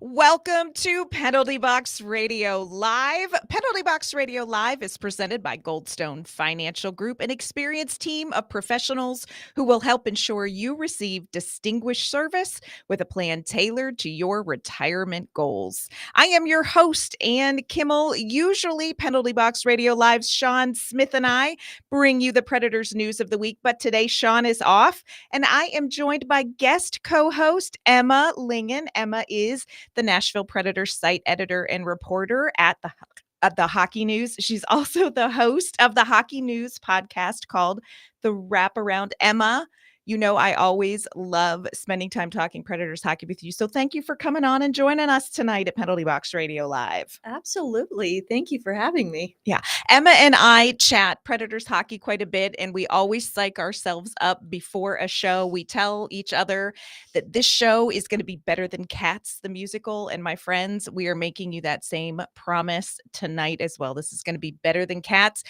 Welcome to Penalty Box Radio Live. Penalty Box Radio Live is presented by Goldstone Financial Group, an experienced team of professionals who will help ensure you receive distinguished service with a plan tailored to your retirement goals. I am your host, Ann Kimmel. Usually, Penalty Box Radio Live's Sean Smith and I bring you the Predators news of the week, but today Sean is off, and I am joined by guest co-host Emma Lingen. Emma is the Nashville Predators site editor and reporter at the Hockey News. She's also the host of the Hockey News podcast called The Wraparound. Emma, you know I always love spending time talking Predators hockey with you. So thank you for coming on and joining us tonight at Penalty Box Radio Live. Absolutely. Thank you for having me. Yeah. Emma and I chat Predators hockey quite a bit, and we always psych ourselves up before a show. We tell each other that this show is going to be better than Cats, the musical. And my friends, we are making you that same promise tonight as well. This is going to be better than Cats.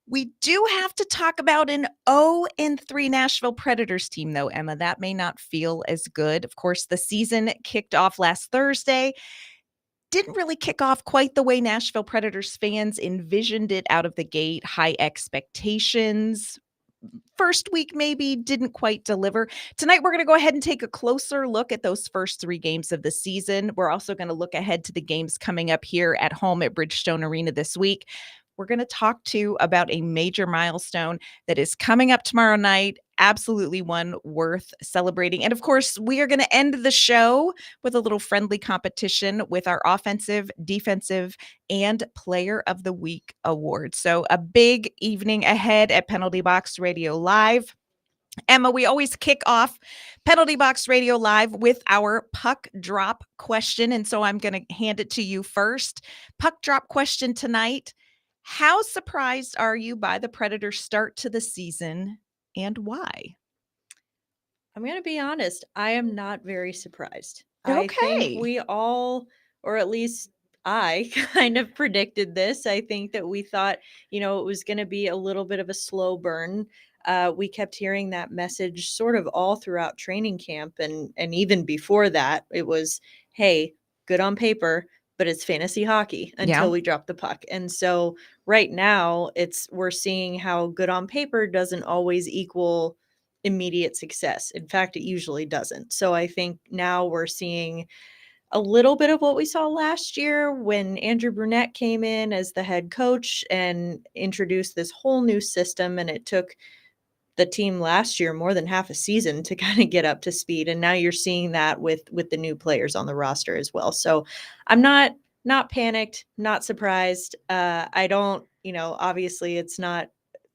We do have to talk about an 0-3 Nashville Predators team, though, Emma. That may not feel as good. Of course, the season kicked off last Thursday. Didn't really kick off quite the way Nashville Predators fans envisioned it out of the gate. High expectations. First week maybe didn't quite deliver. Tonight, we're going to go ahead and take a closer look at those first 3 games of the season. We're also going to look ahead to the games coming up here at home at Bridgestone Arena this week. We're going to talk to about a major milestone that is coming up tomorrow night. Absolutely one worth celebrating. And of course, we are going to end the show with a little friendly competition with our offensive, defensive, and player of the week awards. So a big evening ahead at Penalty Box Radio Live. Emma, we always kick off Penalty Box Radio Live with our puck drop question. And so I'm going to hand it to you first. Puck drop question tonight. How surprised are you by the Predators' start to the season, and why? I'm going to be honest. I am not very surprised. I Okay. think we all, or at least I, kind of predicted this. I think that we thought, it was going to be a little bit of a slow burn. We kept hearing that message sort of all throughout training camp. And even before that, it was, hey, good on paper, but it's fantasy hockey until we drop the puck. And so right now we're seeing how good on paper doesn't always equal immediate success. In fact, it usually doesn't. So I think now we're seeing a little bit of what we saw last year when Andrew Brunette came in as the head coach and introduced this whole new system. And it took the team last year more than half a season to kind of get up to speed. And now you're seeing that with the new players on the roster as well. So I'm not panicked, not surprised. I don't, obviously it's not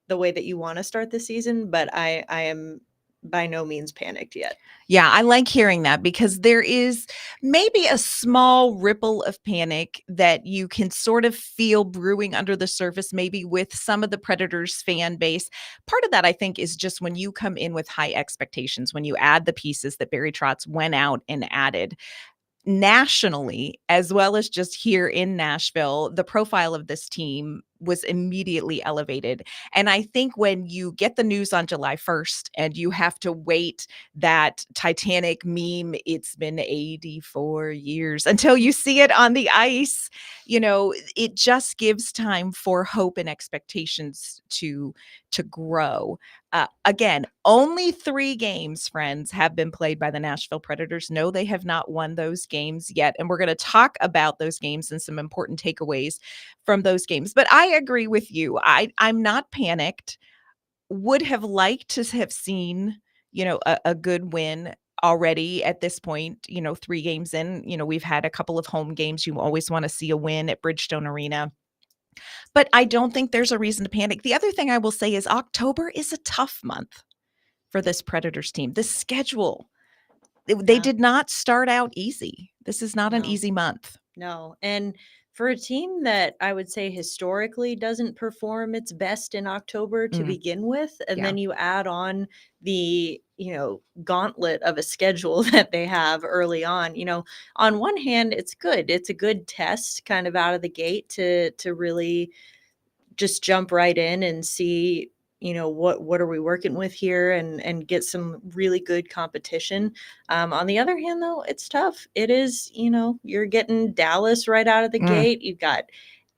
the way that you want to start the season, but I am by no means panicked yet. Yeah, I like hearing that because there is maybe a small ripple of panic that you can sort of feel brewing under the surface, maybe with some of the Predators fan base. Part of that, I think, is just when you come in with high expectations, when you add the pieces that Barry Trotz went out and added. Nationally, as well as just here in Nashville, the profile of this team was immediately elevated. And I think when you get the news on July 1st and you have to wait that Titanic meme, it's been 84 years until you see it on the ice, it just gives time for hope and expectations to grow. Again, only 3 games, friends, have been played by the Nashville Predators. No, they have not won those games yet. And we're going to talk about those games and some important takeaways from those games. But I agree with you. I'm not panicked. Would have liked to have seen, a good win already at this point, 3 games in. We've had a couple of home games. You always want to see a win at Bridgestone Arena. But I don't think there's a reason to panic. The other thing I will say is October is a tough month for this Predators team. The schedule, they did not start out easy. This is not an easy month. No. And for a team that I would say historically doesn't perform its best in October to begin with, and then you add on the, gauntlet of a schedule that they have early on, on one hand, it's good. It's a good test kind of out of the gate to really just jump right in and see what are we working with here, and get some really good competition. On the other hand, though, it's tough. It is, you're getting Dallas right out of the Mm. gate. You've got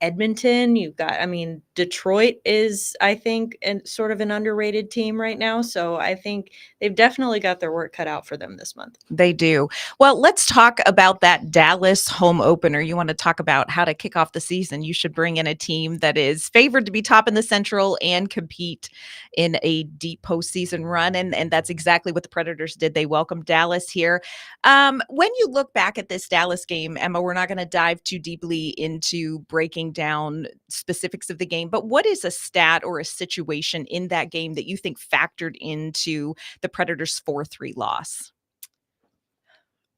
Edmonton. You've got, I mean, Detroit is, I think, sort of an underrated team right now. So I think they've definitely got their work cut out for them this month. They do. Well, let's talk about that Dallas home opener. You want to talk about how to kick off the season. You should bring in a team that is favored to be top in the Central and compete in a deep postseason run. And that's exactly what the Predators did. They welcomed Dallas here. When you look back at this Dallas game, Emma, we're not going to dive too deeply into breaking down specifics of the game, but what is a stat or a situation in that game that you think factored into the Predators' 4-3 loss?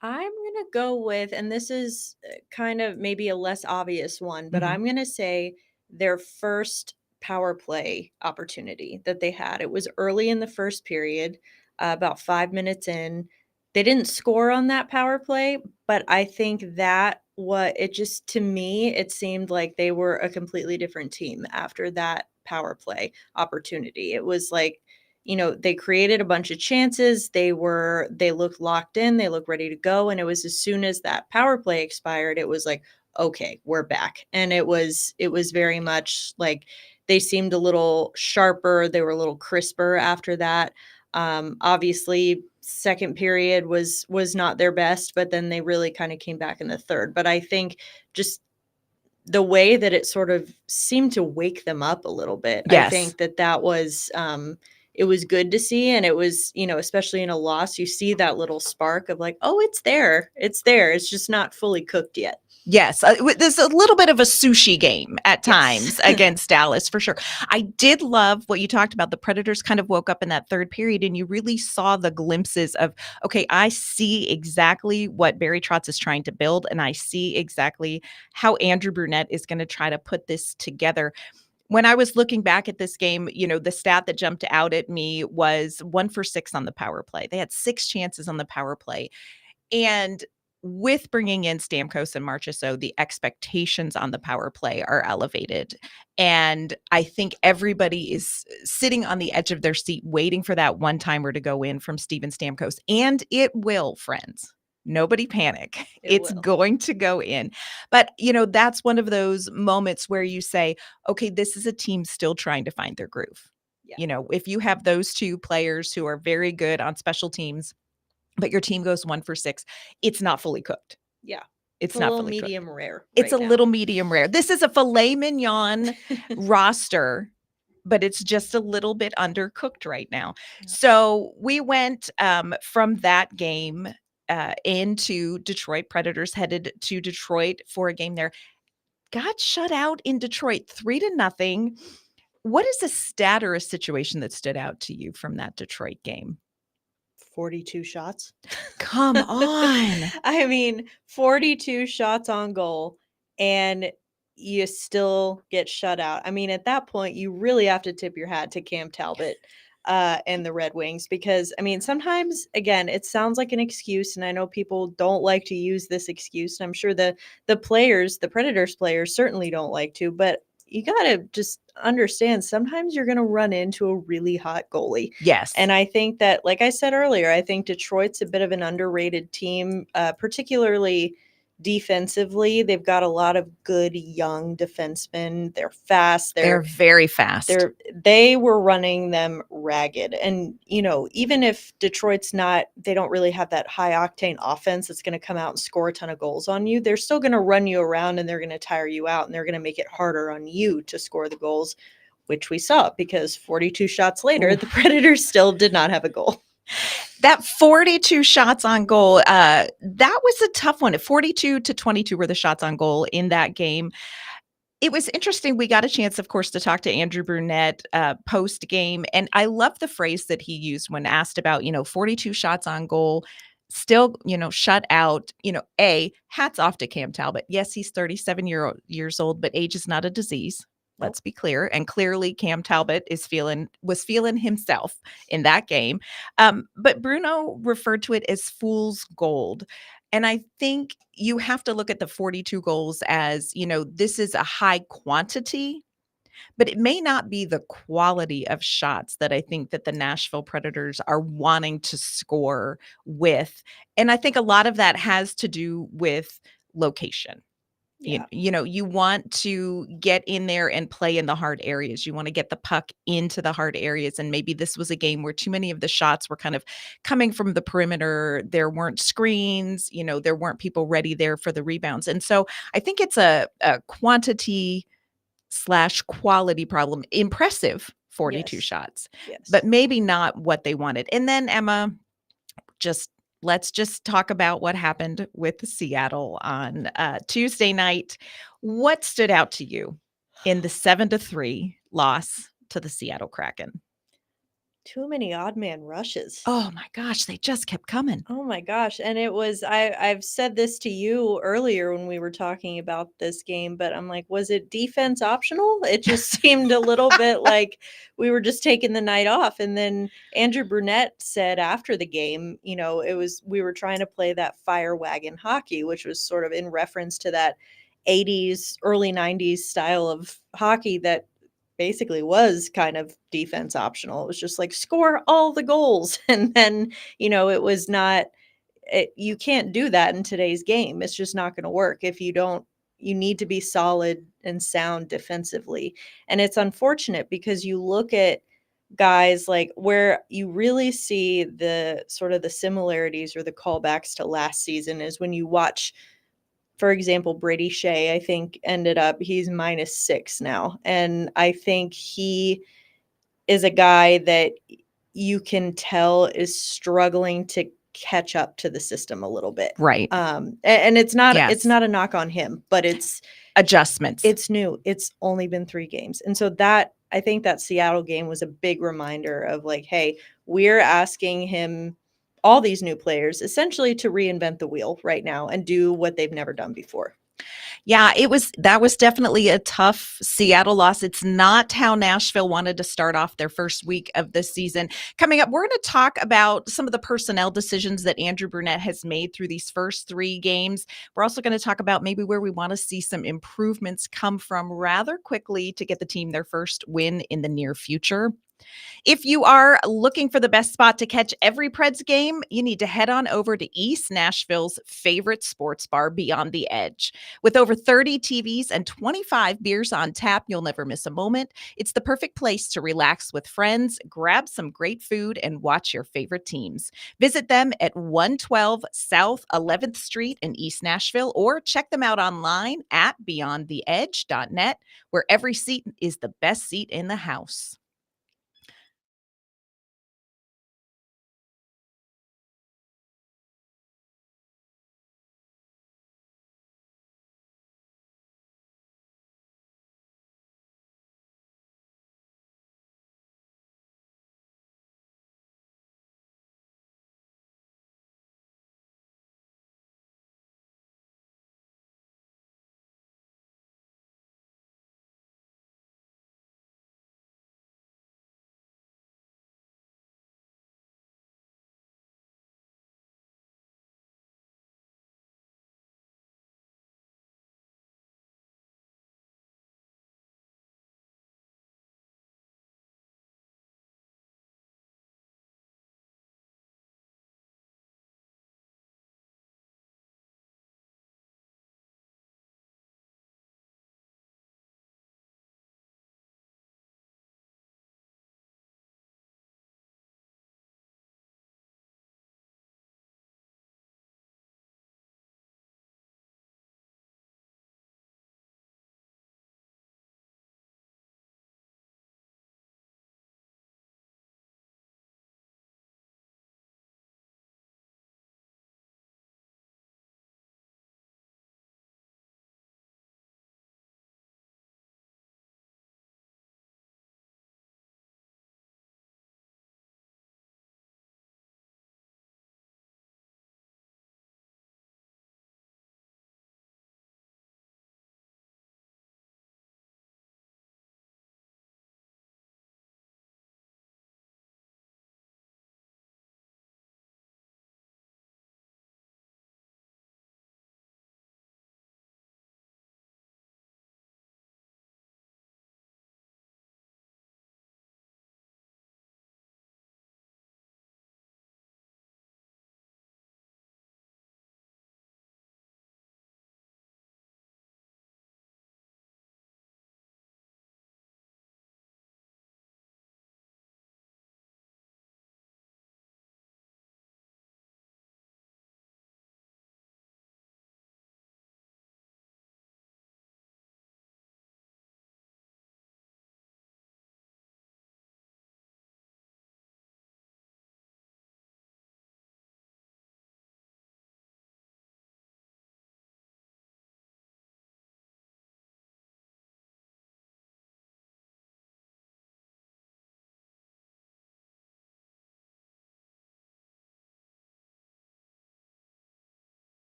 I'm going to go with, and this is kind of maybe a less obvious one, but Mhm. I'm going to say their first power play opportunity that they had. It was early in the first period, about 5 minutes in. They didn't score on that power play, but I think that what it just, to me, it seemed like they were a completely different team after that power play opportunity. It was like, they created a bunch of chances. They looked locked in, they looked ready to go. And it was as soon as that power play expired, it was like, okay, we're back. And it was very much like they seemed a little sharper, they were a little crisper after that. Obviously, second period was not their best, but then they really kind of came back in the third. But I think just the way that it sort of seemed to wake them up a little bit. I Yes. think that was, it was good to see, and it was, especially in a loss, you see that little spark of like, "Oh, it's there. It's there. It's just not fully cooked yet." Yes, there's a little bit of a sushi game at Yes. times against Dallas for sure. I did love what you talked about. The Predators kind of woke up in that third period, and you really saw the glimpses of, okay, I see exactly what Barry Trotz is trying to build, and I see exactly how Andrew Brunette is going to try to put this together. When I was looking back at this game, the stat that jumped out at me was 1 for 6 on the power play. They had 6 chances on the power play. And with bringing in Stamkos and Marchessault, the expectations on the power play are elevated. And I think everybody is sitting on the edge of their seat waiting for that one-timer to go in from Steven Stamkos. And it will, friends. Nobody panic. It It's will. going to go in. But, that's one of those moments where you say, okay, this is a team still trying to find their groove. Yeah. If you have those two players who are very good on special teams, but your team goes 1 for 6, it's not fully cooked. Yeah. It's It's a not little fully cooked. medium rare It's right a now. little medium rare. This is a filet mignon roster, but it's just a little bit undercooked right now. Yeah. So we went from that game into Detroit. Predators headed to Detroit for a game there. Got shut out in Detroit 3-0. What is a stat or a situation that stood out to you from that Detroit game? 42 shots. Come on. I mean, 42 shots on goal, and you still get shut out. I mean, at that point, you really have to tip your hat to Cam Talbot and the Red Wings, because, I mean, sometimes, again, it sounds like an excuse, and I know people don't like to use this excuse, and I'm sure the players, the Predators players, certainly don't like to, but you got to just understand sometimes you're going to run into a really hot goalie. Yes. And I think that, like I said earlier, I think Detroit's a bit of an underrated team, particularly defensively. They've got a lot of good young defensemen. They're fast. They're very fast. They were running them ragged. And, even if Detroit's not, they don't really have that high octane offense that's going to come out and score a ton of goals on you. They're still going to run you around, and they're going to tire you out, and they're going to make it harder on you to score the goals, which we saw, because 42 shots later, Ooh. the Predators still did not have a goal. That 42 shots on goal, that was a tough one. 42-22 were the shots on goal in that game. It was interesting. We got a chance, of course, to talk to Andrew Brunette post game. And I love the phrase that he used when asked about, 42 shots on goal, still, shut out. Hats off to Cam Talbot. Yes, he's 37 years old, but age is not a disease. Let's be clear. And clearly Cam Talbot was feeling himself in that game. But Bruno referred to it as fool's gold. And I think you have to look at the 42 goals as, this is a high quantity, But it may not be the quality of shots that I think that the Nashville Predators are wanting to score with, and I think a lot of that has to do with location. You Yeah. you know, you want to get in there and play in the hard areas. You wanna get the puck into the hard areas, and maybe this was a game where too many of the shots were kind of coming from the perimeter. There weren't screens, there weren't people ready there for the rebounds, and so I think it's a quantity slash quality problem. Impressive 42 Yes. shots, but Yes. maybe not what they wanted. And then, Emma, just let's just talk about what happened with Seattle on Tuesday night. What stood out to you in the 7-3 loss to the Seattle Kraken? Too many odd man rushes. Oh my gosh, they just kept coming. Oh my gosh, and it was I've said this to you earlier when we were talking about this game, but I'm like, was it defense optional? It just seemed a little bit like we were just taking the night off. And then Andrew Brunette said after the game, it was we were trying to play that fire wagon hockey, which was sort of in reference to that 80s, early 90s style of hockey that basically was kind of defense optional. It was just like score all the goals and then it was not you can't do that in today's game. It's just not going to work if you don't you need to be solid and sound defensively. And it's unfortunate because you look at guys like where you really see the sort of the similarities or the callbacks to last season is when you watch, for example, Brady Shea, I think ended up he's -6 now. And I think he is a guy that you can tell is struggling to catch up to the system a little bit. Right. And it's Yes. not a knock on him, but Adjustments. it's new. It's only been 3 games. And so that I think that Seattle game was a big reminder of like, hey, we're asking him all these new players essentially to reinvent the wheel right now and do what they've never done before. Yeah, that was definitely a tough Seattle loss. It's not how Nashville wanted to start off their first week of the season. Coming up, we're going to talk about some of the personnel decisions that Andrew Brunette has made through these first 3 games. We're also going to talk about maybe where we want to see some improvements come from rather quickly to get the team their first win in the near future. If you are looking for the best spot to catch every Preds game, you need to head on over to East Nashville's favorite sports bar, Beyond the Edge. With over 30 TVs and 25 beers on tap, you'll never miss a moment. It's the perfect place to relax with friends, grab some great food, and watch your favorite teams. Visit them at 112 South 11th Street in East Nashville or check them out online at beyondtheedge.net, where every seat is the best seat in the house.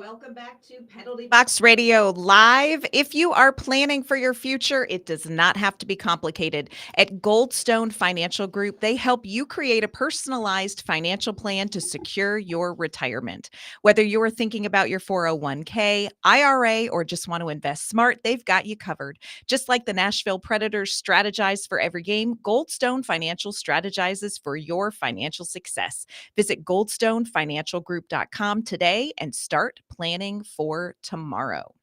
Welcome back to Penalty Box Radio Live. If you are planning for your future, it does not have to be complicated. At Goldstone Financial Group, they help you create a personalized financial plan to secure your retirement. Whether you are thinking about your 401k, IRA, or just want to invest smart, they've got you covered. Just like the Nashville Predators strategize for every game, Goldstone Financial strategizes for your financial success. Visit goldstonefinancialgroup.com today and start planning for tomorrow.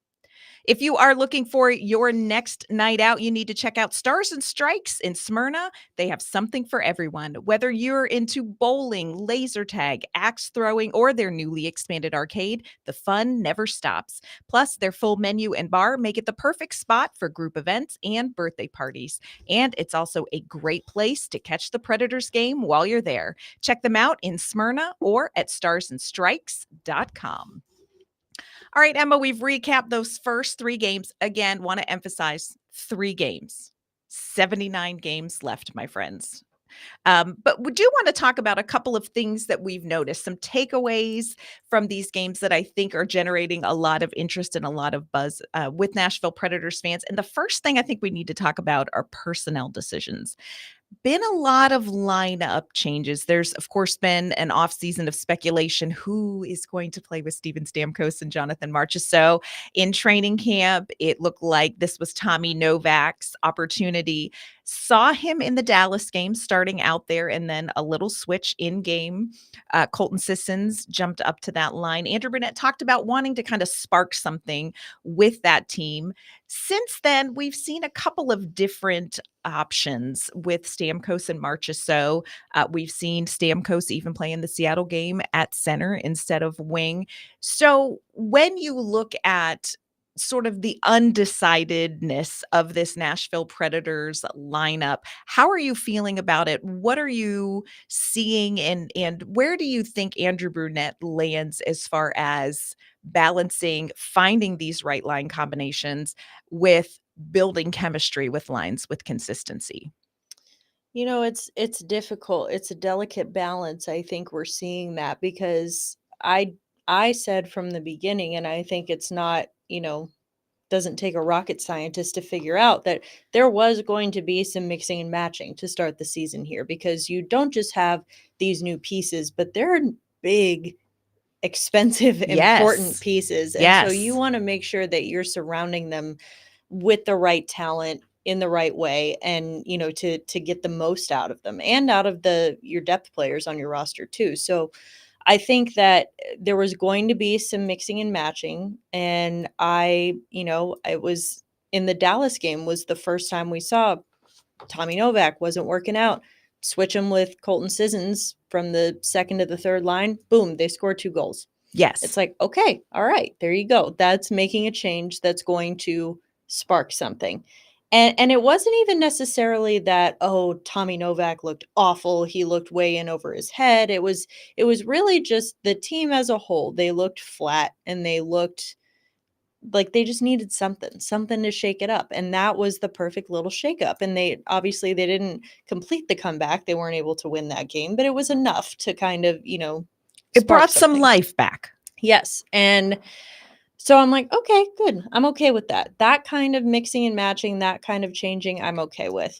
If you are looking for your next night out, you need to check out Stars and Strikes in Smyrna. They have something for everyone. Whether you're into bowling, laser tag, axe throwing, or their newly expanded arcade, the fun never stops. Plus, their full menu and bar make it the perfect spot for group events and birthday parties. And it's also a great place to catch the Predators game while you're there. Check them out in Smyrna or at starsandstrikes.com. All right, Emma, we've recapped those first 3 games. Again, want to emphasize 3 games, 79 games left, my friends. But we do want to talk about a couple of things that we've noticed, some takeaways from these games that I think are generating a lot of interest and a lot of buzz with Nashville Predators fans. And the first thing I think we need to talk about are personnel decisions. Been a lot of lineup changes. There's, of course, been an offseason of speculation who is going to play with Steven Stamkos and Jonathan Marchessault. In training camp, it looked like this was Tommy Novak's opportunity. Saw him in the Dallas game starting out there and then a little switch in game. Colton Sissons jumped up to that line. Andrew Brunette talked about wanting to kind of spark something with that team. Since then, we've seen a couple of different options with Stamkos and Marchessault. We've seen Stamkos even play in the Seattle game at center instead of wing. So when you look at sort of the undecidedness of this Nashville Predators lineup, how are you feeling about it? What are you seeing and where do you think Andrew Brunette lands as far as balancing finding these right line combinations with building chemistry with lines with consistency? It's difficult. It's a delicate balance. I think we're seeing that because I said from the beginning, and I think it's not, doesn't take a rocket scientist to figure out that there was going to be some mixing and matching to start the season here because you don't just have these new pieces, but they're big, expensive, important Yes. pieces. And so you Yes. want to make sure that you're surrounding them with the right talent in the right way and to get the most out of them and out of the your depth players on your roster too. So I think that there was going to be some mixing and matching. And it was in the Dallas game was the first time we saw Tommy Novak wasn't working out. Switch him with Colton Sissons from the second to the third line. Boom, they scored 2 goals. It's Yes. like, okay, all right, there you go. That's making a change that's going to spark something. And it wasn't even necessarily that, oh, Tommy Novak looked awful. He looked way in over his head. It was really just the team as a whole. They looked flat and they looked like they just needed something to shake it up. And that was the perfect little shakeup. And they didn't complete the comeback. They weren't able to win that game, but it was enough to kind of, It spark brought some something. life back. Yes. And so I'm like, okay, good. I'm okay with that. That kind of mixing and matching, that kind of changing, I'm okay with.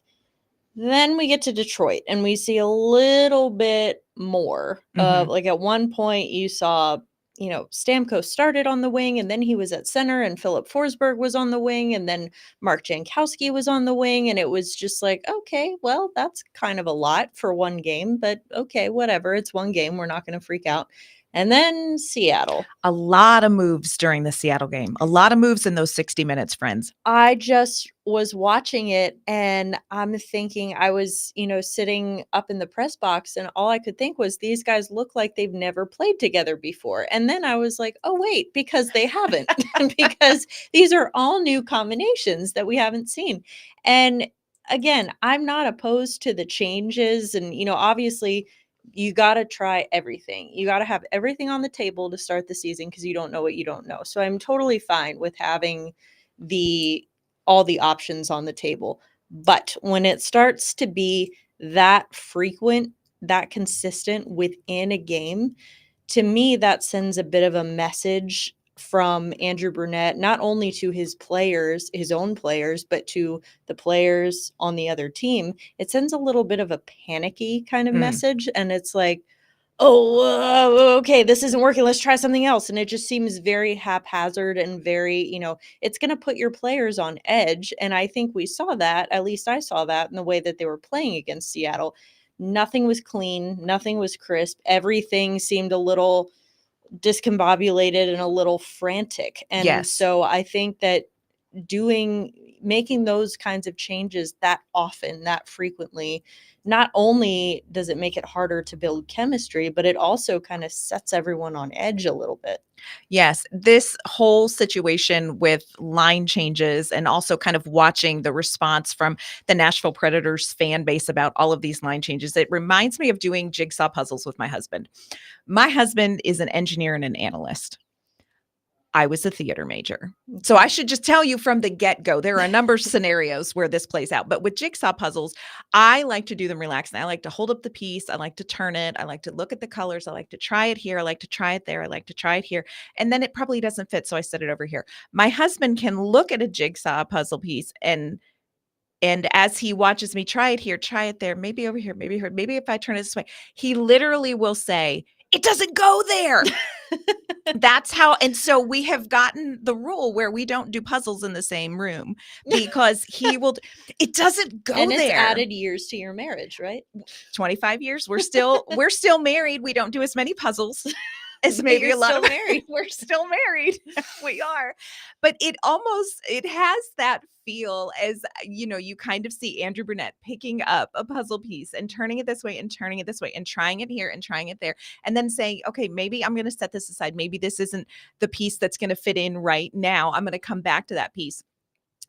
Then we get to Detroit and we see a little bit more of Mhm. like at one point you saw, Stamkos started on the wing and then he was at center and Philip Forsberg was on the wing and then Mark Jankowski was on the wing. And it was just like, okay, well, that's kind of a lot for one game, but okay, whatever. It's one game. We're not going to freak out. And then Seattle. A lot of moves during the Seattle game. A lot of moves in those 60 minutes, friends. I just was watching it and I'm thinking I was, sitting up in the press box and all I could think was these guys look like they've never played together before. And then I was like, oh, wait, because they haven't, because these are all new combinations that we haven't seen. And again, I'm not opposed to the changes. And, obviously, you got to try everything. You got to have everything on the table to start the season because you don't know what you don't know. So I'm totally fine with having the all the options on the table. But when it starts to be that frequent, that consistent within a game, to me that sends a bit of a message from Andrew Brunette, not only to his players, his own players, but to the players on the other team, it sends a little bit of a panicky kind of message. And it's like, oh, okay, this isn't working. Let's try something else. And it just seems very haphazard and very, it's going to put your players on edge. And I think we saw that, at least I saw that in the way that they were playing against Seattle. Nothing was clean. Nothing was crisp. Everything seemed a little discombobulated and a little frantic. And Yes. so I think that making those kinds of changes that often, that frequently, not only does it make it harder to build chemistry, but it also kind of sets everyone on edge a little bit. Yes, this whole situation with line changes and also kind of watching the response from the Nashville Predators fan base about all of these line changes, it reminds me of doing jigsaw puzzles with my husband. My husband is an engineer and an analyst. I was a theater major. So I should just tell you from the get-go, there are a number of scenarios where this plays out. But with jigsaw puzzles, I like to do them relaxed. I like to hold up the piece. I like to turn it. I like to look at the colors. I like to try it here. I like to try it there. I like to try it here. And then it probably doesn't fit. So I set it over here. My husband can look at a jigsaw puzzle piece and as he watches me try it here, try it there, maybe over here, maybe here, maybe if I turn it this way, he literally will say, "It doesn't go there." That's how, and so we have gotten the rule where we don't do puzzles in the same room because it doesn't go and it's there. added years to your marriage, right? 25 years. We're still married. We don't do as many puzzles as maybe a lot of married. We're still married. We are. But it has that feel as, you kind of see Andrew Brunette picking up a puzzle piece and turning it this way and turning it this way and trying it here and trying it there. And then saying, okay, maybe I'm going to set this aside. Maybe this isn't the piece that's going to fit in right now. I'm going to come back to that piece.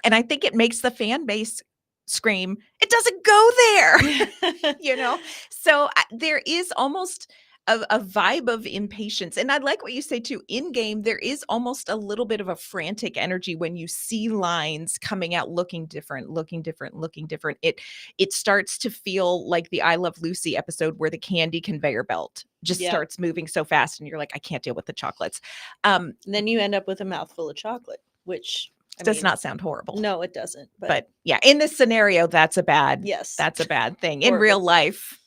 And I think it makes the fan base scream, "It doesn't go there." So there is almost a vibe of impatience. And I like what you say too. In game, there is almost a little bit of a frantic energy when you see lines coming out looking different, looking different, looking different. It starts to feel like the I Love Lucy episode where the candy conveyor belt just starts moving so fast and you're like, I can't deal with the chocolates. And then you end up with a mouthful of chocolate, which does not sound horrible. No, it doesn't. But yeah, in this scenario, that's a bad thing. In real life,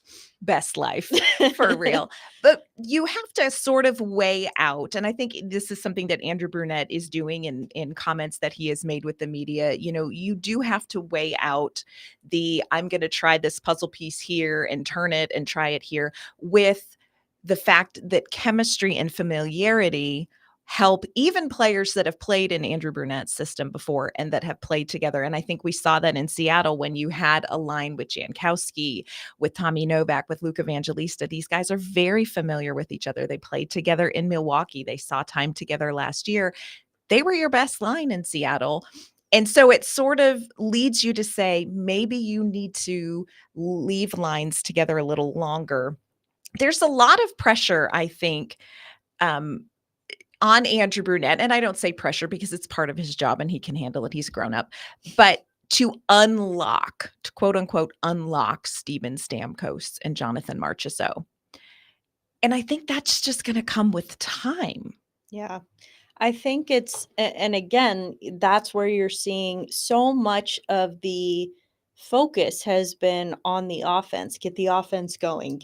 best life for real. But you have to sort of weigh out. And I think this is something that Andrew Brunette is doing in comments that he has made with the media. You do have to weigh out I'm going to try this puzzle piece here and turn it and try it here with the fact that chemistry and familiarity help even players that have played in Andrew Brunette's system before and that have played together. And I think we saw that in Seattle when you had a line with Jankowski, with Tommy Novak, with Luke Evangelista. These guys are very familiar with each other. They played together in Milwaukee. They saw time together last year. They were your best line in Seattle. And so it sort of leads you to say, maybe you need to leave lines together a little longer. There's a lot of pressure, I think, on Andrew Brunette, and I don't say pressure because it's part of his job and he can handle it. He's grown up. But to quote unquote, unlock Steven Stamkos and Jonathan Marchessault. And I think that's just going to come with time. Yeah. I think and again, that's where you're seeing so much of the focus has been on the offense. Get the offense going,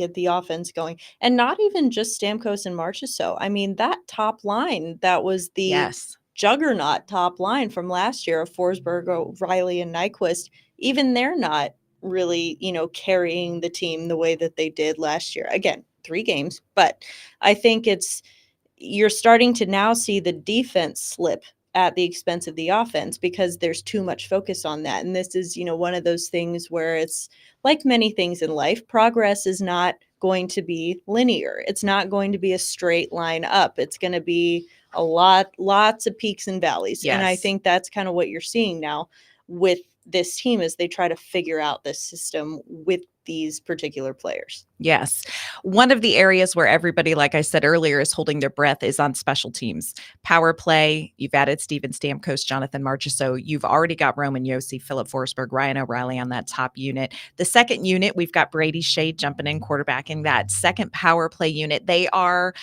and not even just Stamkos and Marchessault. I mean, that top line, that was the juggernaut top line from last year of Forsberg, O'Reilly, and Nyquist. Even they're not really, carrying the team the way that they did last year. Again, 3 games, but I think you're starting to now see the defense slip at the expense of the offense because there's too much focus on that. And this is, one of those things where it's like many things in life, progress is not going to be linear. It's not going to be a straight line up. It's going to be lots of peaks and valleys. Yes. And I think that's kind of what you're seeing now with this team as they try to figure out this system with these particular players. Yes. One of the areas where everybody, like I said earlier, is holding their breath is on special teams. Power play, you've added Steven Stamkos, Jonathan Marchessault. You've already got Roman Josi, Philip Forsberg, Ryan O'Reilly on that top unit. The second unit, we've got Brady Shea jumping in, quarterbacking that second power play unit. They are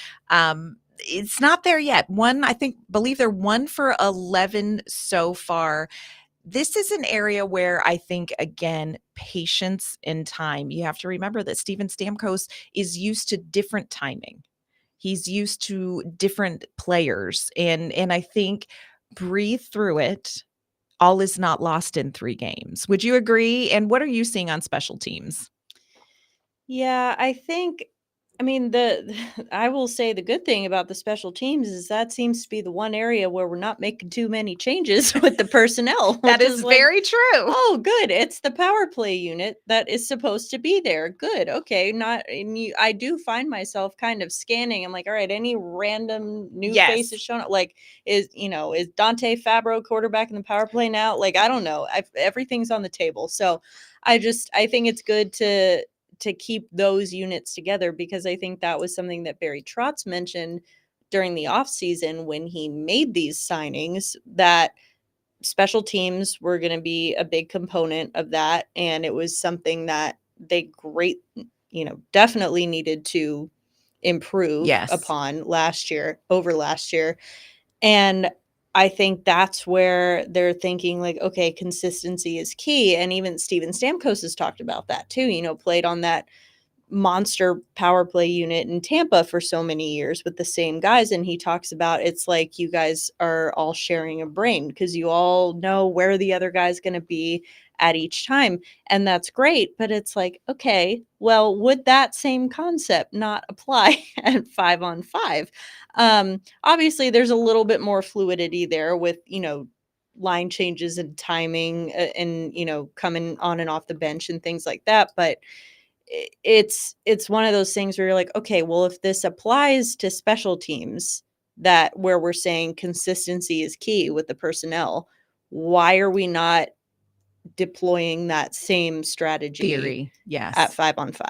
It's not there yet. One, I think, believe they're 1 for 11 so far. This is an area where I think, again, patience and time. You have to remember that Steven Stamkos is used to different timing. He's used to different players, and I think breathe through it. All is not lost in 3 games. Would you agree? And what are you seeing on special teams? Yeah, I think I mean the I will say the good thing about the special teams is that seems to be the one area where we're not making too many changes with the personnel, That which is is like, very true. oh, good. It's the power play unit that is supposed to be there. Good. Okay. Not and you I do find myself kind of scanning. I'm like, all right, any random new faces Yes. showing up? Like, is Dante Fabro quarterback in the power play now? Like, I don't know. Everything's on the table. So I think it's good to keep those units together because I think that was something that Barry Trotz mentioned during the offseason when he made these signings, that special teams were going to be a big component of that. And it was something that definitely needed to improve Yes. upon over last year. And I think that's where they're thinking, like, okay, consistency is key. And even Steven Stamkos has talked about that too, played on that monster power play unit in Tampa for so many years with the same guys. And he talks about it's like you guys are all sharing a brain because you all know where the other guy's going to be at each time. And that's great. But it's like, okay, well, would that same concept not apply at 5-on-5? Obviously, there's a little bit more fluidity there with, line changes and timing and, coming on and off the bench and things like that. But it's one of those things where you're like, okay, well, if this applies to special teams, that where we're saying consistency is key with the personnel, why are we not deploying that same strategy Theory. at Yes. 5-on-5?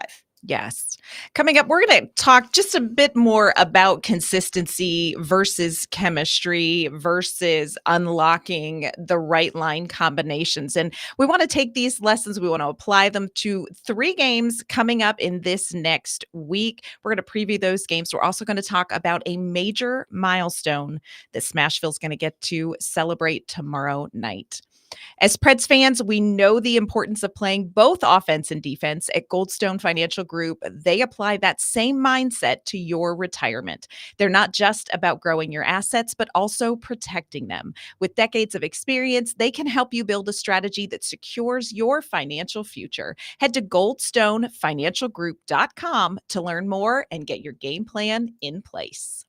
Yes. Coming up, we're going to talk just a bit more about consistency versus chemistry versus unlocking the right line combinations. And we want to take these lessons, we want to apply them to 3 games coming up in this next week. We're going to preview those games. We're also going to talk about a major milestone that Smashville's going to get to celebrate tomorrow night. As Preds fans, we know the importance of playing both offense and defense. At Goldstone Financial Group, they apply that same mindset to your retirement. They're not just about growing your assets, but also protecting them. With decades of experience, they can help you build a strategy that secures your financial future. Head to goldstonefinancialgroup.com to learn more and get your game plan in place.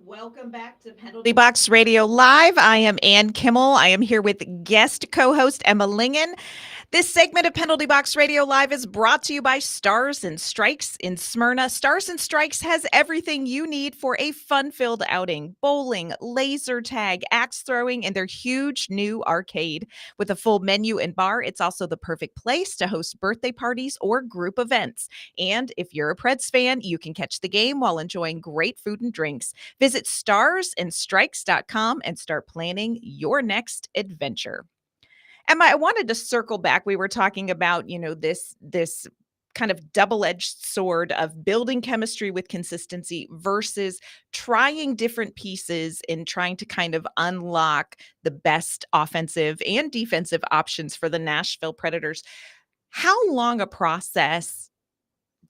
Welcome back to Penalty Box Radio Live. I am Ann Kimmel. I am here with guest co-host Emma Lingen. This segment of Penalty Box Radio Live is brought to you by Stars and Strikes in Smyrna. Stars and Strikes has everything you need for a fun-filled outing: bowling, laser tag, axe throwing, and their huge new arcade. With a full menu and bar, it's also the perfect place to host birthday parties or group events. And if you're a Preds fan, you can catch the game while enjoying great food and drinks. Visit starsandstrikes.com and start planning your next adventure. Emma, I wanted to circle back. We were talking about, this kind of double-edged sword of building chemistry with consistency versus trying different pieces and trying to kind of unlock the best offensive and defensive options for the Nashville Predators. How long a process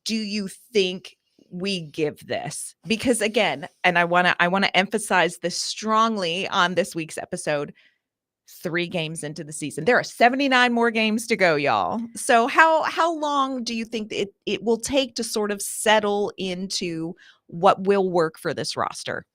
do you think we give this? Because again, and I want to emphasize this strongly on this week's episode, 3 games into the season. There are 79 more games to go, y'all. So how long do you think it will take to sort of settle into what will work for this roster?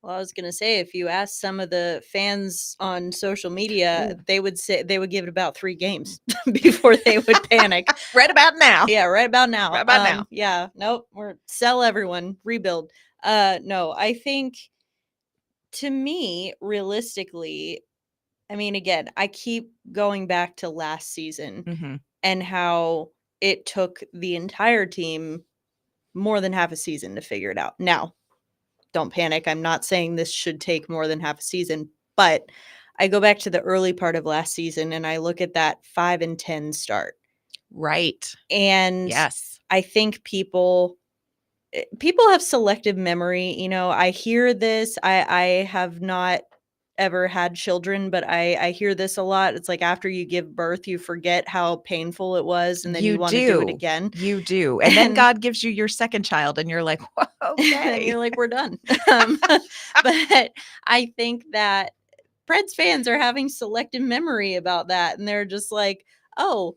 Well, I was going to say, if you ask some of the fans on social media, they would give it about 3 games before they would panic. Right about now. Yeah, right about now. Right about now. Yeah, nope. We're sell everyone, rebuild. No, I think, to me, realistically, I mean, again, I keep going back to last season Mm-hmm. and how it took the entire team more than half a season to figure it out. Now, don't panic. I'm not saying this should take more than half a season, but I go back to the early part of last season and I look at that 5-10 start. Right. And Yes. I think people have selective memory. You know, I hear this. I have not ever had children, but I hear this a lot. It's like after you give birth, you forget how painful it was, and then you want to do it again. You do. And then God gives you your second child, and you're like, whoa, okay. And you're like, we're done. But I think that Preds fans are having selective memory about that, and they're just like, oh,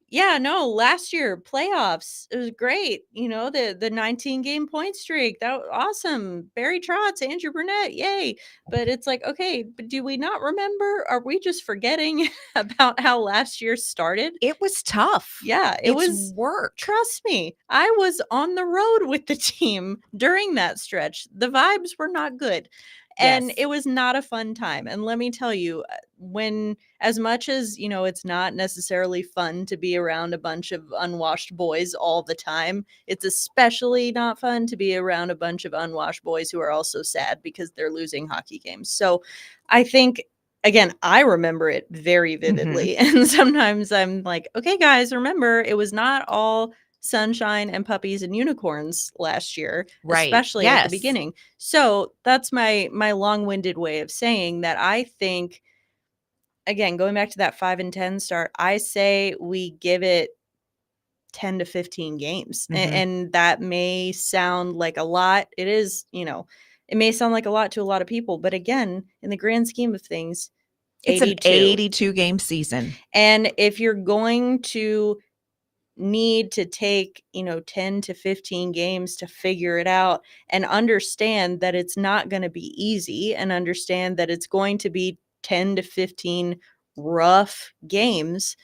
yeah, no, last year playoffs, it was great. You know, the 19 game point streak, that was awesome. Barry Trotz, Andrew Burnett, yay. But it's like, okay, but do we not remember? Are we just forgetting about how last year started? It was tough. Yeah, it was work. Trust me, I was on the road with the team during that stretch. The vibes were not good. And Yes. it was not a fun time. And let me tell you, when, as much as, you know, it's not necessarily fun to be around a bunch of unwashed boys all the time, it's especially not fun to be around a bunch of unwashed boys who are also sad because they're losing hockey games. So I think, again, I remember it very vividly. And sometimes I'm like, okay, guys, remember, it was not all sunshine and puppies and unicorns last year, Right. especially at Yes. the beginning. So that's my long-winded way of saying that. I think, again, going back to that 5-10 start, I say we give it 10 to 15 games. And that may sound like a lot. It is, you know, it may sound like a lot to a lot of people, but again, in the grand scheme of things, it's 82. An 82 game season. And if you're going to need to take, you know, 10 to 15 games to figure it out and understand that it's not going to be easy, and understand that it's going to be 10 to 15 rough games,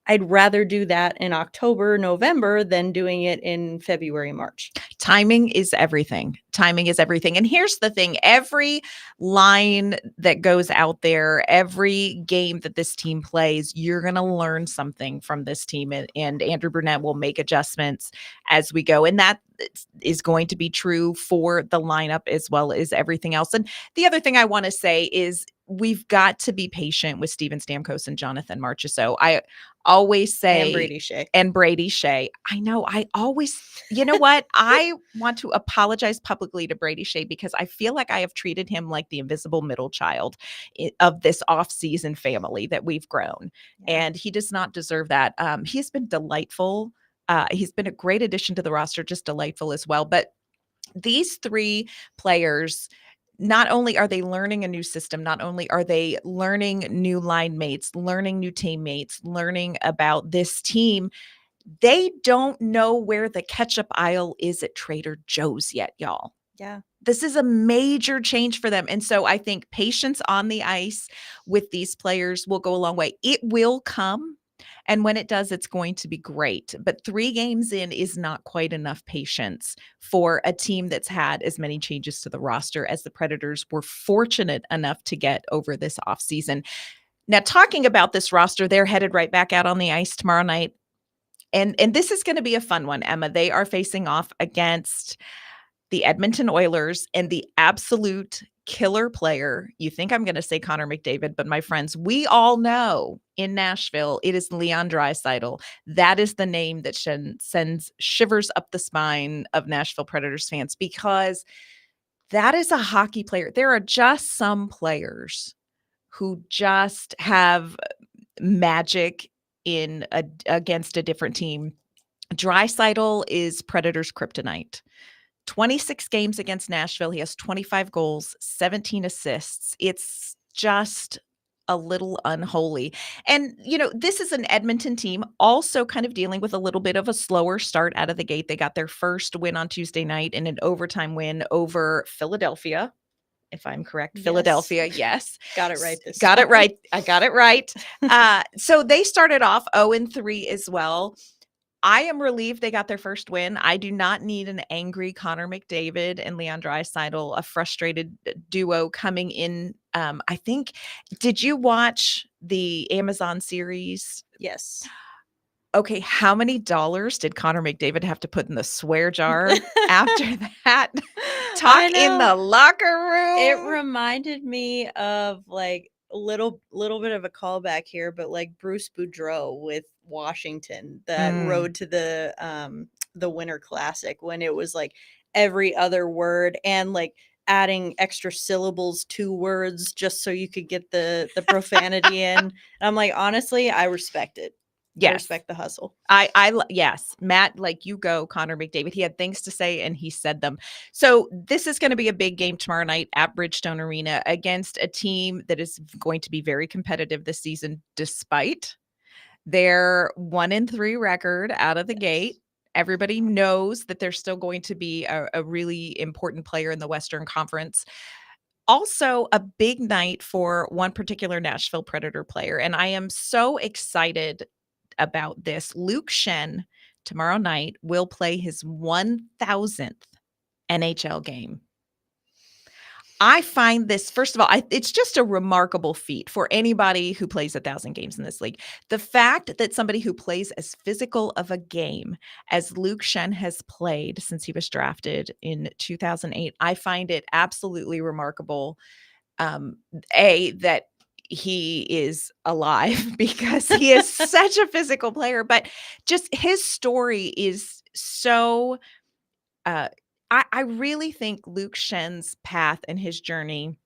I'd rather do that in October, November than doing it in February, March. Timing is everything. Timing is everything. And here's the thing. Every line that goes out there, every game that this team plays, you're going to learn something from this team. And Andrew Burnett will make adjustments as we go. And that is going to be true for the lineup as well as everything else. And the other thing I want to say is we've got to be patient with Steven Stamkos and Jonathan Marchessault. I always say, and Brady Shea. I know. I always, you know what? I want to apologize publicly to Brady Shea because I feel like I have treated him like the invisible middle child of this off-season family that we've grown. Yeah. And he does not deserve that. He has been delightful. He's been a great addition to the roster, just delightful as well. But these 3 players, not only are they learning a new system, not only are they learning new line mates, learning new teammates, learning about this team, they don't know where the ketchup aisle is at Trader Joe's yet, y'all. Yeah. This is a major change for them. And so I think patience on the ice with these players will go a long way. It will come. And when it does, it's going to be great. But 3 games in is not quite enough patience for a team that's had as many changes to the roster as the Predators were fortunate enough to get over this offseason. Now, talking about this roster, they're headed right back out on the ice tomorrow night. And this is going to be a fun one, Emma. They are facing off against the Edmonton Oilers and the absolute killer player. You think I'm going to say Connor McDavid, but my friends, we all know in Nashville, it is Leon Draisaitl. That is the name that sends shivers up the spine of Nashville Predators fans because that is a hockey player. There are just some players who just have magic against a different team. Draisaitl is Predators' kryptonite. 26 games against Nashville. He has 25 goals, 17 assists. It's just a little unholy. And, this is an Edmonton team also kind of dealing with a little bit of a slower start out of the gate. They got their first win on Tuesday night in an overtime win over Philadelphia. If I'm correct, Yes. Philadelphia, yes. Got it right this Got it time. right. I got it right. So they started off 0-3 as well. I am relieved they got their first win. I do not need an angry Connor McDavid and Leon Draisaitl, a frustrated duo coming in. I think, did you watch the Amazon series? Yes. Okay, how many dollars did Connor McDavid have to put in the swear jar after that? Talk in the locker room. It reminded me of like a little bit of a callback here, but like Bruce Boudreau with Washington, that road to the Winter Classic, when it was like every other word and like adding extra syllables to words just so you could get the profanity in. And I'm like, honestly, I respect it. Yes. I respect the hustle. Yes, Matt, like you go, Connor McDavid. He had things to say and he said them. So this is going to be a big game tomorrow night at Bridgestone Arena against a team that is going to be very competitive this season, despite their 1-3 record out of the gate. Everybody knows that they're still going to be a really important player in the Western Conference. Also, a big night for one particular Nashville Predator player. And I am so excited about this. Luke Schenn tomorrow night will play his 1,000th NHL game. I find this, first of all, it's just a remarkable feat for anybody who plays 1,000 games in this league. The fact that somebody who plays as physical of a game as Luke Schenn has played since he was drafted in 2008, I find it absolutely remarkable. That he is alive because he is such a physical player, but just his story is so I really think Luke Schenn's path and his journey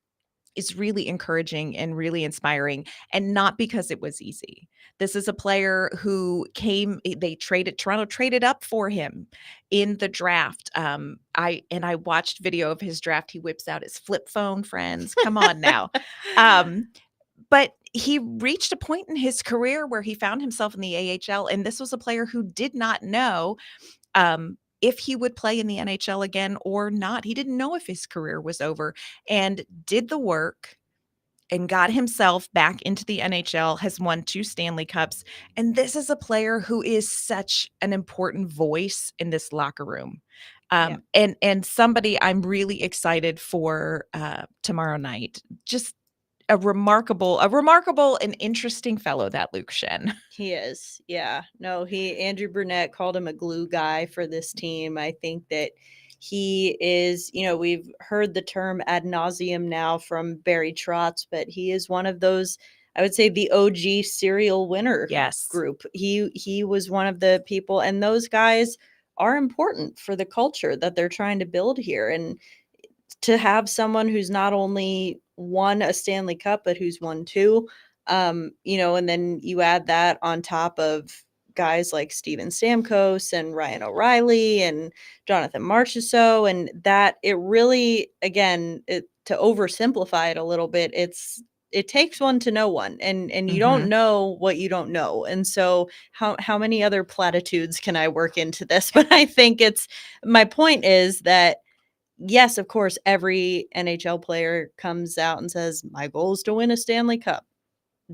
is really encouraging and really inspiring, and not because it was easy. This is a player who Toronto traded up for him in the draft. I watched video of his draft. He whips out his flip phone, friends. Come on now. But he reached a point in his career where he found himself in the AHL, and this was a player who did not know if he would play in the NHL again or not. He didn't know if his career was over, and did the work and got himself back into the NHL, has won 2 Stanley Cups. And this is a player who is such an important voice in this locker room. And somebody I'm really excited for tomorrow night. Just a remarkable and interesting fellow, that Luke Schenn. He is. Yeah. No, Andrew Brunette called him a glue guy for this team. I think that he is, we've heard the term ad nauseum now from Barry Trotz, but he is one of those, I would say, the OG serial winner group. He was one of the people, and those guys are important for the culture that they're trying to build here. And to have someone who's not only won a Stanley Cup, but who's won 2, and then you add that on top of guys like Steven Stamkos and Ryan O'Reilly and Jonathan Marchessault, and that it really, again, to oversimplify it a little bit, it takes one to know one, and you don't know what you don't know. And so how many other platitudes can I work into this? But I think my point is that yes, of course, every NHL player comes out and says, "My goal is to win a Stanley Cup."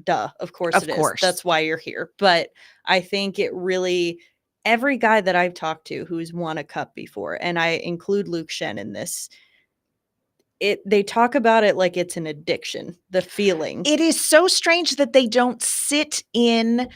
Duh, of course Of it is. course. That's why you're here. But I think it really every guy that I've talked to who's won a cup before, and I include Luke Shen in this, they talk about it like it's an addiction, the feeling. It is so strange that they don't sit in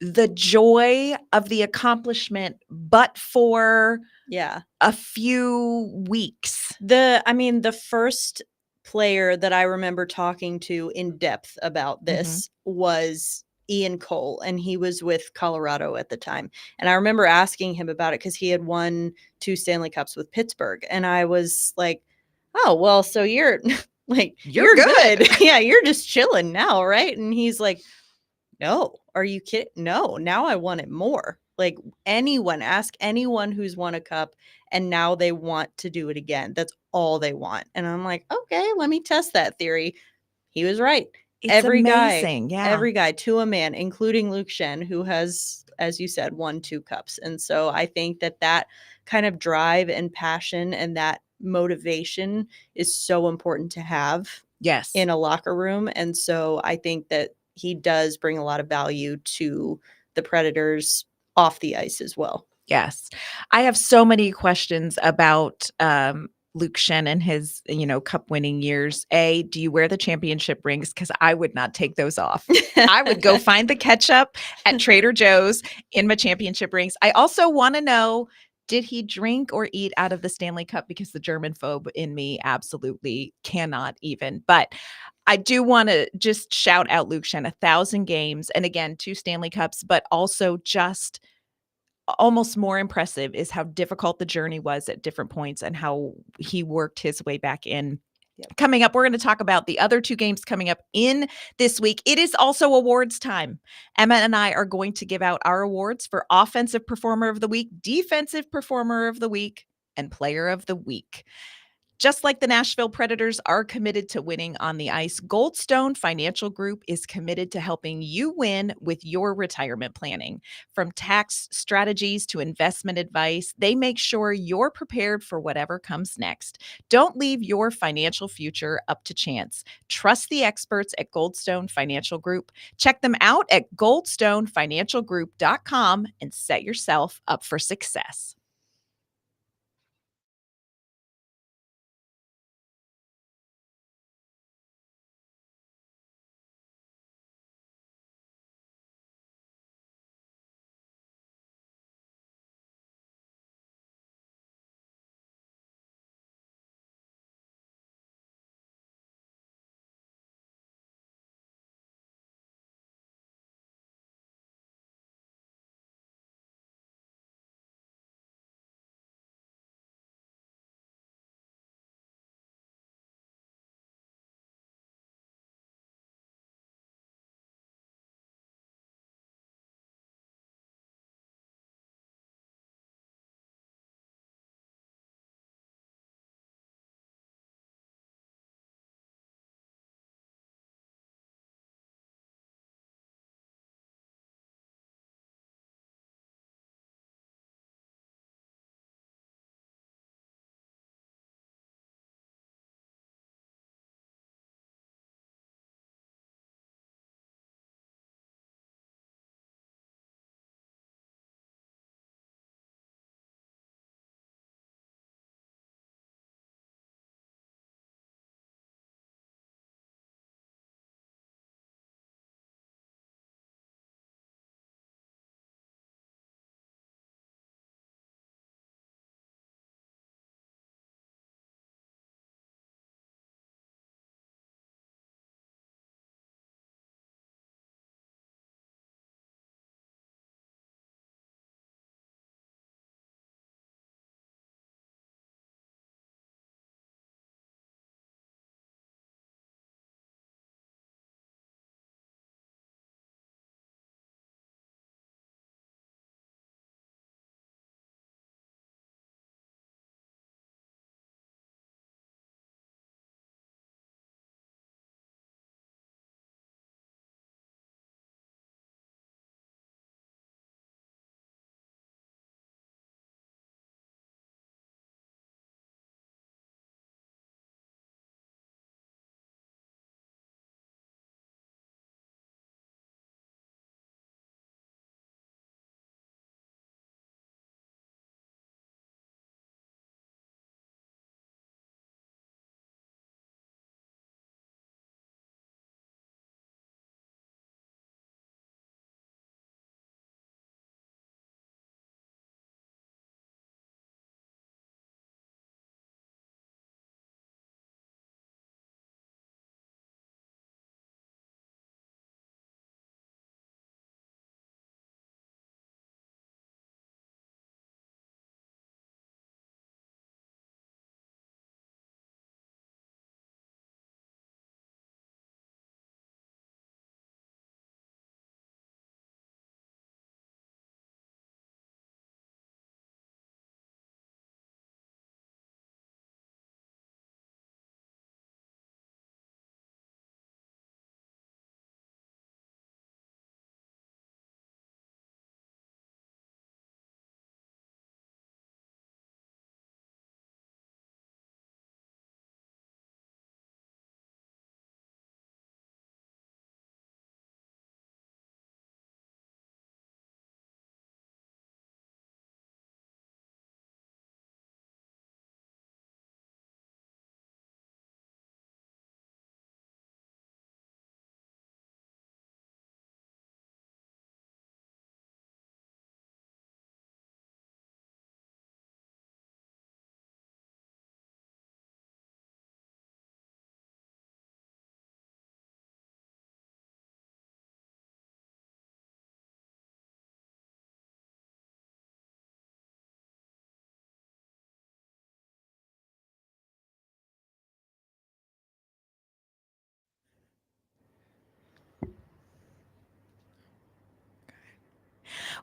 the joy of the accomplishment, but for Yeah. a few weeks. The first player that I remember talking to in depth about Mhm. this was Ian Cole, and he was with Colorado at the time. And I remember asking him about it because he had won 2 Stanley Cups with Pittsburgh, and I was like, "Oh, well, so you're like, You're you're good. good. Yeah, you're just chilling now, right?" And he's like, "No. Are you kidding? No, now I want it more." Like, ask anyone who's won a cup and now they want to do it again. That's all they want. And I'm like, "Okay, let me test that theory." He was right. It's Every guy amazing, yeah. every guy to a man, including Luke Shen, who has, as you said, won 2 cups. And so I think that that kind of drive and passion and that motivation is so important to have Yes. in a locker room, and so I think that he does bring a lot of value to the Predators off the ice as well. Yes. I have so many questions about, Luke Shen and his, cup winning years. A, do you wear the championship rings? Because I would not take those off. I would go find the ketchup at Trader Joe's in my championship rings. I also wanna know, did he drink or eat out of the Stanley Cup? Because the German-phobe in me absolutely cannot even. But I do wanna just shout out Luke Shen, 1,000 games, and again, 2 Stanley Cups, but also just almost more impressive is how difficult the journey was at different points and how he worked his way back in. Yep. Coming up, we're going to talk about the other 2 games coming up in this week. It is also awards time. Emma and I are going to give out our awards for Offensive Performer of the Week, Defensive Performer of the Week, and Player of the Week. Just like the Nashville Predators are committed to winning on the ice, Goldstone Financial Group is committed to helping you win with your retirement planning. From tax strategies to investment advice, they make sure you're prepared for whatever comes next. Don't leave your financial future up to chance. Trust the experts at Goldstone Financial Group. Check them out at goldstonefinancialgroup.com and set yourself up for success.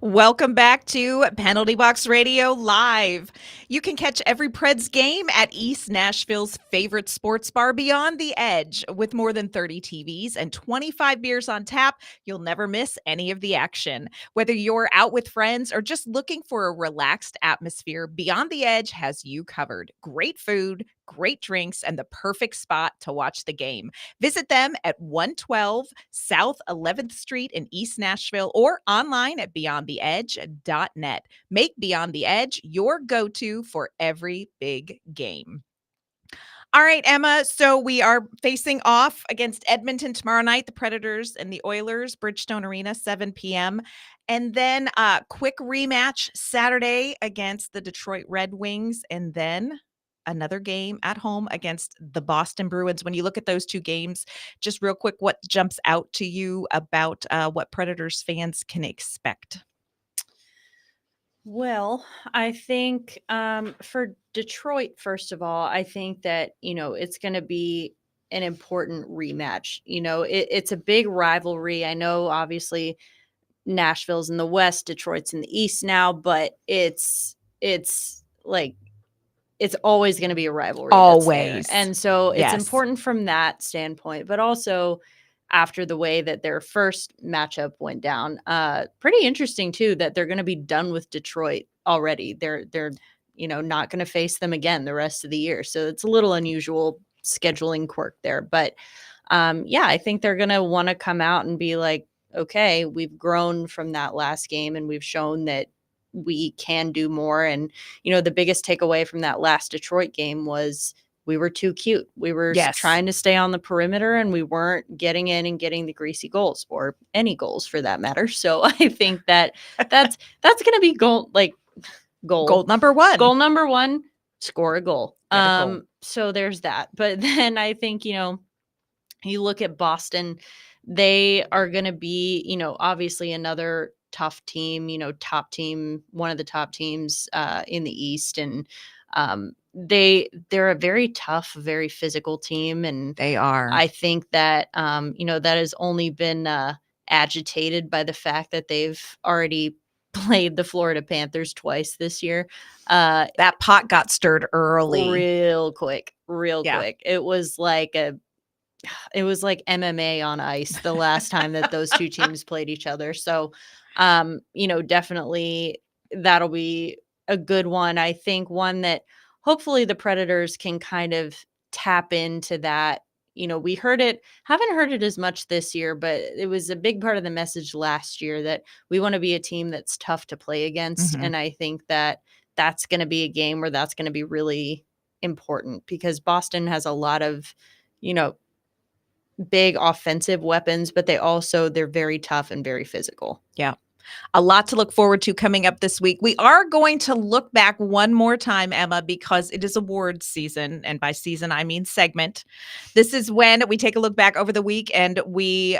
Welcome back to Penalty Box Radio Live. You can catch every Preds game at East Nashville's favorite sports bar, Beyond the Edge. With more than 30 TVs and 25 beers on tap, you'll never miss any of the action. Whether you're out with friends or just looking for a relaxed atmosphere, Beyond the Edge has you covered. Great food, great drinks, and the perfect spot to watch the game. Visit them at 112 South 11th Street in East Nashville or online at beyondtheedge.net. Make Beyond the Edge your go-to for every big game. All right, Emma. So we are facing off against Edmonton tomorrow night, the Predators and the Oilers, Bridgestone Arena, 7 p.m. And then a quick rematch Saturday against the Detroit Red Wings. And then another game at home against the Boston Bruins. When you look at those two games, just real quick, what jumps out to you about what Predators fans can expect? Well, I think for Detroit, first of all, I think that, it's going to be an important rematch. It's a big rivalry. I know, obviously, Nashville's in the West, Detroit's in the East now, but it's like it's always going to be a rivalry that's there. Always. And so it's Yes. important from that standpoint, but also after the way that their first matchup went down. Pretty interesting too that they're going to be done with Detroit already. They're not going to face them again the rest of the year. So it's a little unusual scheduling quirk there, but yeah, I think they're going to want to come out and be like, okay, we've grown from that last game and we've shown that we can do more. And, the biggest takeaway from that last Detroit game was we were too cute. We were Yes. trying to stay on the perimeter and we weren't getting in and getting the greasy goals or any goals for that matter. So I think that's going to be goal number one. Goal number one, score a goal. Get a goal. So there's that. But then I think, you look at Boston, they are going to be, obviously another tough team, top team, one of the top teams in the East. And they're a very tough, very physical team. And They are. I think that, that has only been agitated by the fact that they've already played the Florida Panthers twice this year. That pot got stirred early. Real quick. It was like MMA on ice the last time that those two teams played each other. So, definitely that'll be a good one. I think one that hopefully the Predators can kind of tap into that. We haven't heard it as much this year, but it was a big part of the message last year that we want to be a team that's tough to play against. Mhm. And I think that that's going to be a game where that's going to be really important because Boston has a lot of, big offensive weapons, but they're very tough and very physical. Yeah. A lot to look forward to coming up this week. We are going to look back one more time, Emma, because it is awards season. And by season, I mean segment. This is when we take a look back over the week and we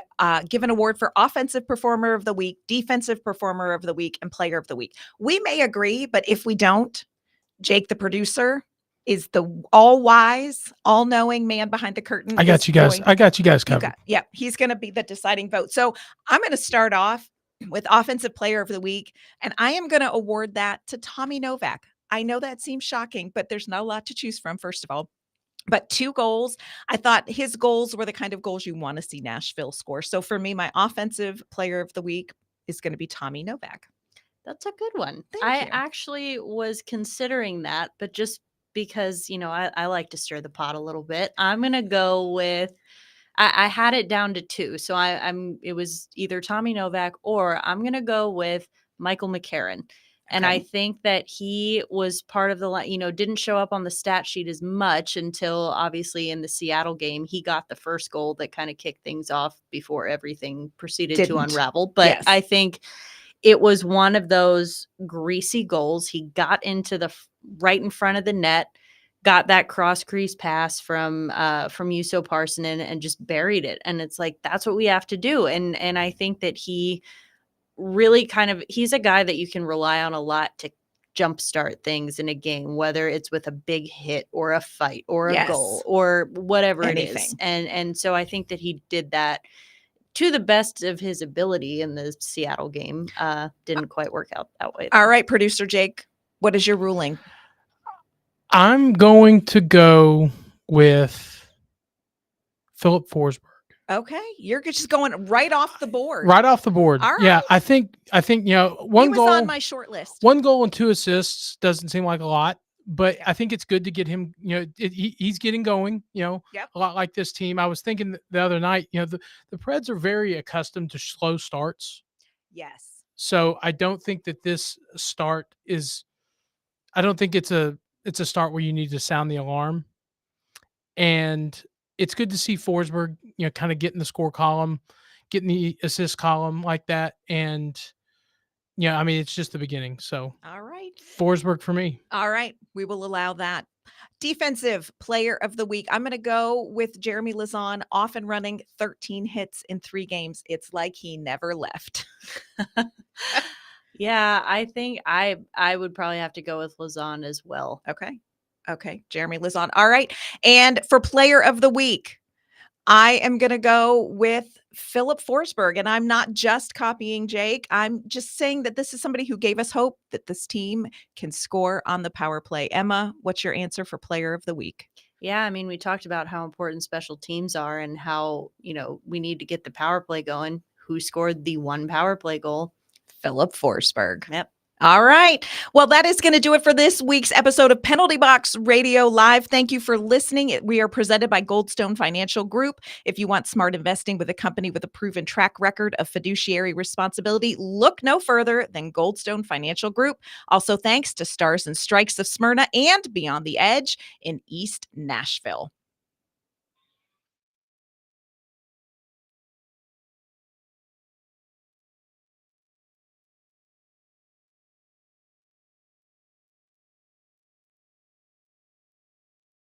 give an award for Offensive Performer of the Week, Defensive Performer of the Week, and Player of the Week. We may agree, but if we don't, Jake, the producer, is the all-wise, all-knowing man behind the curtain. I got you guys covered. He's going to be the deciding vote. So I'm going to start off with Offensive Player of the Week, and I am going to award that to Tommy Novak. I know that seems shocking, but there's not a lot to choose from, first of all. But 2 goals, I thought his goals were the kind of goals you want to see Nashville score. So for me, my Offensive Player of the Week is going to be Tommy Novak. That's a good one. Thank I you. actually was considering that, but just because, I like to stir the pot a little bit, I'm going to go with I had it down to 2. So it was either Tommy Novak or I'm going to go with Michael McCarron. And I Okay. think that he was part of the, didn't show up on the stat sheet as much until obviously in the Seattle game, he got the first goal that kind of kicked things off before everything proceeded to Didn't. unravel. But Yes. I think it was one of those greasy goals. He got into right in front of the net, got that cross crease pass from Juuso Parssinen and just buried it. And it's like, that's what we have to do. And I think that he really he's a guy that you can rely on a lot to jumpstart things in a game, whether it's with a big hit or a fight or a Yes. goal or whatever it is. Anything. And so I think that he did that to the best of his ability in the Seattle game. Didn't quite work out that way. All right, producer Jake, what is your ruling? I'm going to go with Philip Forsberg. Okay, you're just going right off the board. Right off the board. All Yeah, right. I think He one was goal on my short list. 1 goal and 2 assists doesn't seem like a lot, but I think it's good to get him, he's getting going, Yep. a lot like this team. I was thinking the other night, the Preds are very accustomed to slow starts. Yes. So I don't think that this start is I don't think it's a start where you need to sound the alarm. And it's good to see Forsberg, kind of getting the score column, getting the assist column like that. And yeah, I mean, it's just the beginning. So All right. Forsberg for me. All right. We will allow that. Defensive player of the week. I'm going to go with Jeremy Lauzon, off and running, 13 hits in 3 games. It's like he never left. Yeah, I think I would probably have to go with Lauzon as well. Okay. Jeremy Lauzon. All right. And for player of the week, I am going to go with Philip Forsberg. And I'm not just copying Jake. I'm just saying that this is somebody who gave us hope that this team can score on the power play. Emma, what's your answer for player of the week? Yeah, I mean, we talked about how important special teams are and how, we need to get the power play going. Who scored the 1 power play goal? Philip Forsberg. Yep. All right. Well, that is going to do it for this week's episode of Penalty Box Radio Live. Thank you for listening. We are presented by Goldstone Financial Group. If you want smart investing with a company with a proven track record of fiduciary responsibility, look no further than Goldstone Financial Group. Also, thanks to Stars and Strikes of Smyrna and Beyond the Edge in East Nashville.